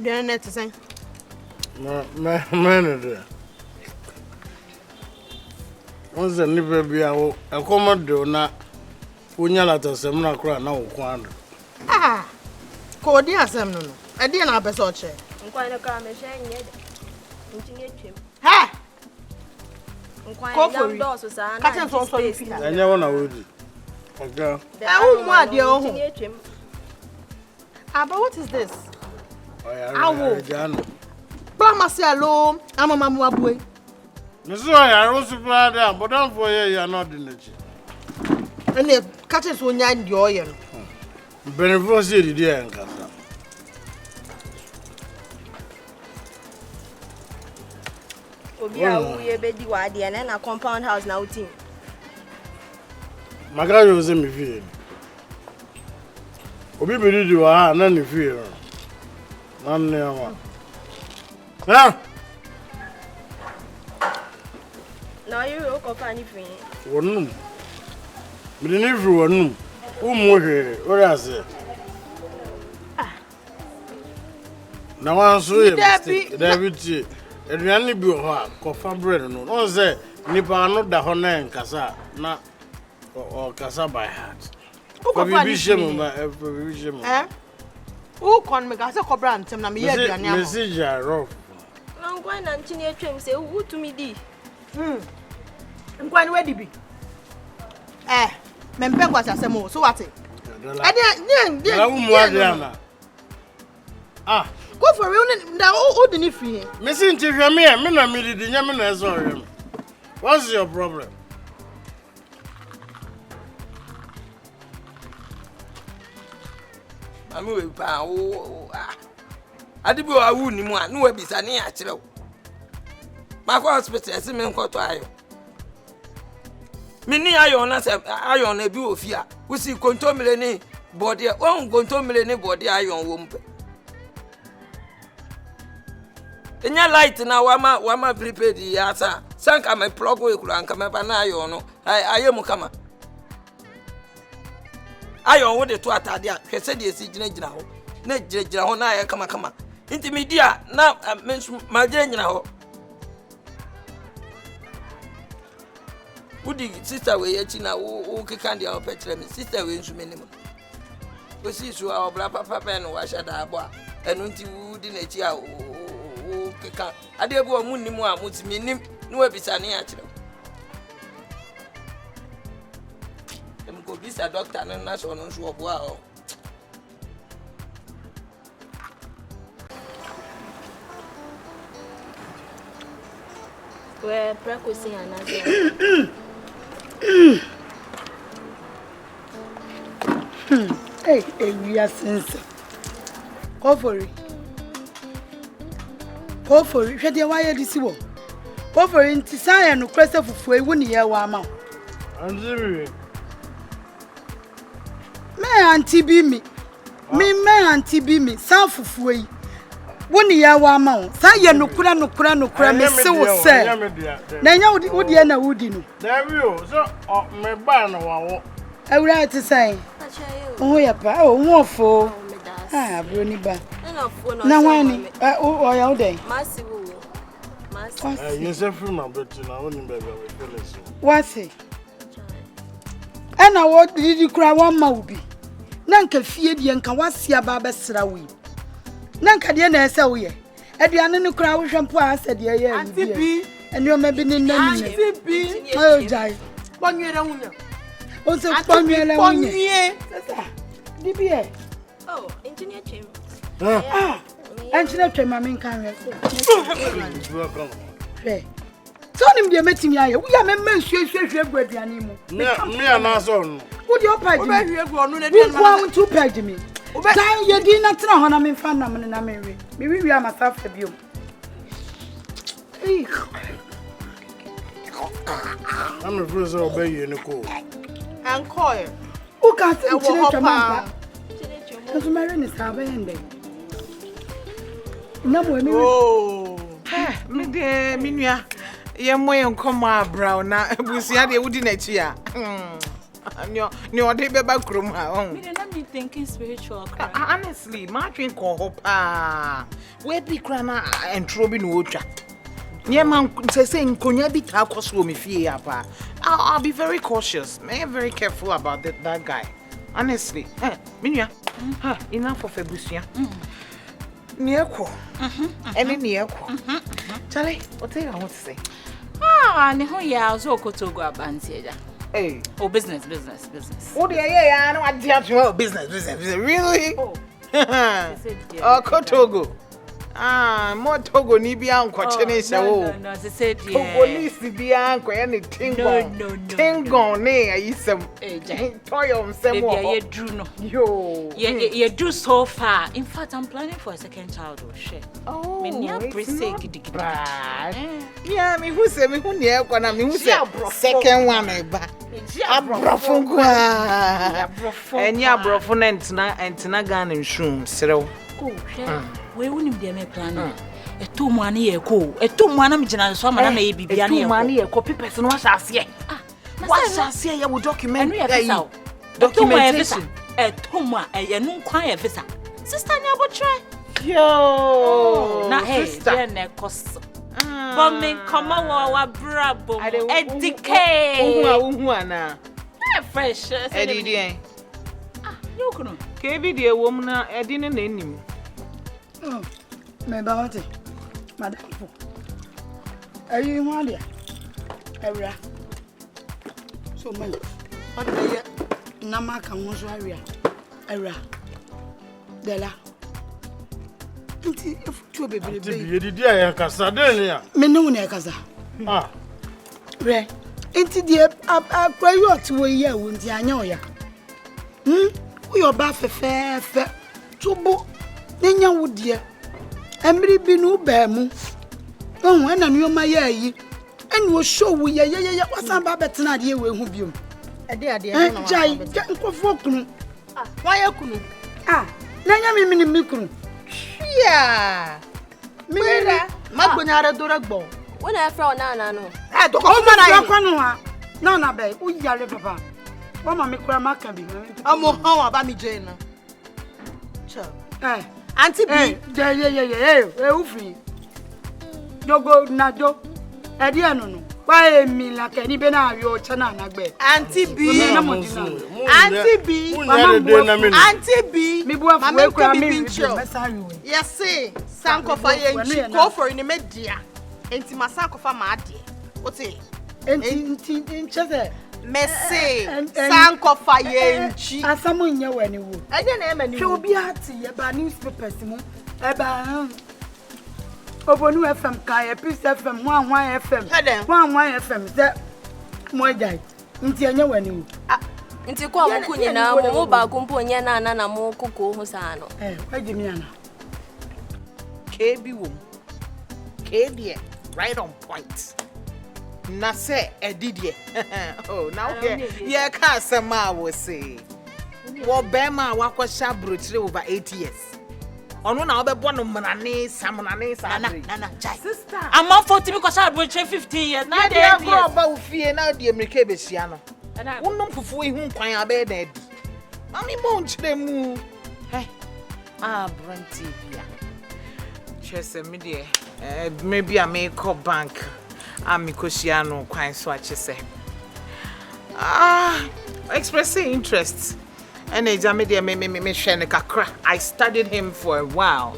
Then net to say. Man, once a nipper be a commodore, not Punyala Semna Cran, no one. Ah, Cordia Semno. I didn't have a sort. Quite a car machine yet. Ha! Quite a doors was a catching from space. I never know. Okay. Oh, my dear. Ah, but what is this? I will. Pharmacy alone, I'm a mamma boy. Miss, I don't supply them, but don't for you are not in the chip. And the catches will not enjoy. Benefit City, dear, and Casa. We are a baby wadi and a compound house now, team. My guy was in me field. Obi believe you are none in fear. None near one. Huh? Now you look up anything. One. But in everyone, what I say? Now I'm sorry, David. And we only be a coffin bread. No, say, Nipa not the honor and Casa, not or Casa by heart. Who can make us a cobrant and I'm here? Message rough. I'm going to continue to say, who to me? I'm going where be. Member was as a more, so what? Ah, go for real now. Oh, didn't free. Missing to me, I'm the Yaman as well. What's your problem? I'm going to I did go a wound, no one is an actual. My hospital, as a man called I. Many iron as iron a view of fear. We see contaminated body, contaminated body iron womb. In your light now, Wama prepared the answer. Sanka my plug will come up an iron. I am come. Iron with the twat, he said, yes, now. Nejja kama intermedia na majenye na ho udi sister we yachi na o kekandi a opetire me sister we nsu menim o si su a obra papa no wa shada abo a enu nti udi na chi a o keka ade ebu o munnim a mutimenim no wa bisane a kire em ko bisa doctor na so no nsu obo a o where practicing another. Hey, we are sense. Go for it. Go for it. Shut your wire this one. Go for it. Tisaya no cresta for a 1 year wama. Me auntie be me. Me auntie be me. South of way. 1 year wama. Saya no kura me so say. Na nya wodi na wodi no. There you so me ba na wawo. I would like to say. Oh ya pa. Oh mo fo. Ah bro ni ba. Na wani. Oh ya ode. Masiwo. You say free my bet na woni be we feelings. What say? Ana what did you cry one ma ubi? Na nka fie die nka wasia ba besra wi. Na nka de na ese wo ye. Aduane ne kura wo hwempo a ase de ye. Auntie B. Eni o ma bi ni nani. Auntie B. Oh jai. Bonwere wunya. O se bonwere wunya. Di bi e. Oh, engineer Chim. Engineer Chim ma men kan we. Hey. So nim de metimi aye. Wo ya memma hwehwehwe gu aduane mu. Me ana so no. Wo de opage. Wo ba hwie gu onu na aduane. Wo kwa untu page me. Dan ye di na tena ho na me fa na me na me we. Me wi amasafa biom. I'm a friend of Bay in the cool. And coil. Who can't say what? Because Marion is having them. No, oh, me dear, Minia, you're more come brown now. We see how they wouldn't at you. No, they be back room. you thinking spiritual? Honestly, my drink pa. We be crana and trobi no ocha. Yeah, man, saying konya bi ta koso me fie apa. I'll be very cautious. I'm very careful about that guy. Honestly. Minya. Enough of ebusia. Nieko. Any nieko. Charlie, what do you want to say? Ne ho ya so kotogo abanti ya. Hey. Oh, business. Oh, yeah, I know what you business. Really? Oh. Oh, Kotogo. More Togo ni bi anko chene se wo. No, they said Togo list bi anko ya ne tingon. No. Tingon ne ayisem. Toyo msem wo. Baby, you drew no. Yo. You drew so far. In fact, I'm planning for a second child. Share. Oh. Me near It's not gidi. bad. Yeah, me who say me who near kwana me who say second one me ba. Abrofo kwa. Enya abrofo na entina Ghana nshum serew. Oh, share. We wouldn't be a plan. A 2 month year co. A 2 month I'm general so man na e bibia na 2 month year copy person what shall see. What shall see you will document documentation. A 2 month e no kwan e visa. Sister nya bo try. Yo. Na hey, then e cost. But me come wa brabo. Edike. Uhu ana. Fresh. Edidi. You kuno. Kebi de wom na edine na enim. Oh, me ba wate. Madam. Ayi ho dia. Ewra. So me. What be ye? Na ma kan ho so awia. Ewra. Dela. Nti efutu bebrebe. Ye didi ayan kasa den ya. Me no na kasa. Re. Nti die akwayi otu wo ye wo nti anya oya. Uyo ba fefe. Tubo. Nenya wudie emri bi no ba mu ohun na nyoma ya yi eni wo show wo ye wasan ba betena de we hu biom ade na jai nkofo kunu wa ya kunu nenya mi mikunu Yeah. mira Magbonyare doragbo. When I fro na no. Do ko na kwanu ha na be u yare papa wa ma me kura maka bi Amo han aba mi je na. Cha. Auntie B. Ufi. Dogo na do. Edi anu. Why me like any be na yo chana na gbe. Auntie B. Auntie B. Auntie B. Me bua fu we kwa me. Yes say. Sankofa ye go for in the media. Enti masankofa ma ade. Oti. Enti chese. Mese. Sankofa ye nchi. Asamu nye wani wo. Ade na e mani. Hwe obi ati ye ba newspapers mu. E ba Obonu FM ka Peace FM Nwa FM. Nwa FM ze mo jai. Nti enye wani wo. Nti kwa muku nyina mo ba kumpo nye na mo koko ho sa no. Waji mi ana. KB wo. KB right on point. Na say edidie. Oh, now yeah ka sema wo say. Wo be ma wa kwasha brochire over 8 years. Ono na obebo no mnane samnane sa. Nana, chai. Sister. I'm on 40 because I broche 15 years. Now they are go about fie na de America be hia no. Wonnom fufu ihu kwan abe na adi. Mami mo nchire mu. Hey. Branty bia. Chese me de maybe I make a bank. Amikoshia no kwan so achese. Expressing interest. And me share kakra. I studied him for a while.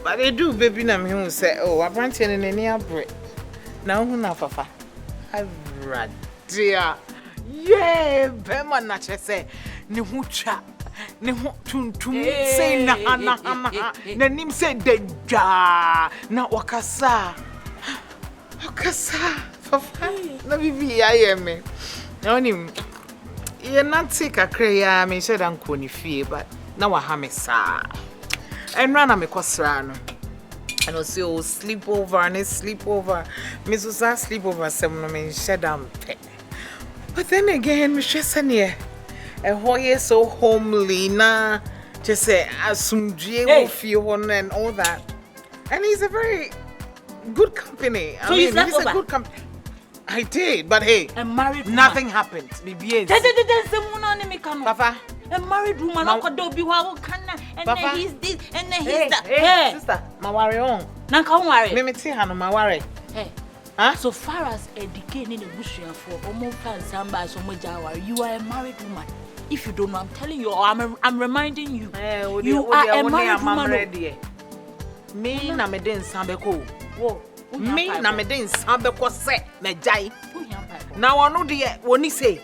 But they do baby na me who say, oh, abranti ne ne abre. Na hu na fafa. Abradia. Yeah, bema na chese. Ni hu cha. Ni hu tuntum say na na nim say deja. Na wakasa. Wakasa. Fafa. Na bibi aye me. Na onim you're not sick a cray, me said uncle ni fee, but now I have me sa. And run a me cosrano. And also sleepover and sleepover. Mrs. Sleepover, some men shed pet. But then again, Mistress Sanya, a hoye so homely, na just say, as soon as you and all that. And he's a very good company. So he's a good company. I did, but hey, I'm married. Nothing happened. Papa, A married woman, I could do and he's this and he's that. Hey, sister, my worry on. Now come worry. Let me see how my worry. Hey. Huh? So far as educating in the bush for almost somebody so much hour, you are a married woman. If you don't know, I'm telling you, I'm reminding you. You are a married woman. Me na me den sambeko. Me na me den sambeko se me jai. Na wonu de woni say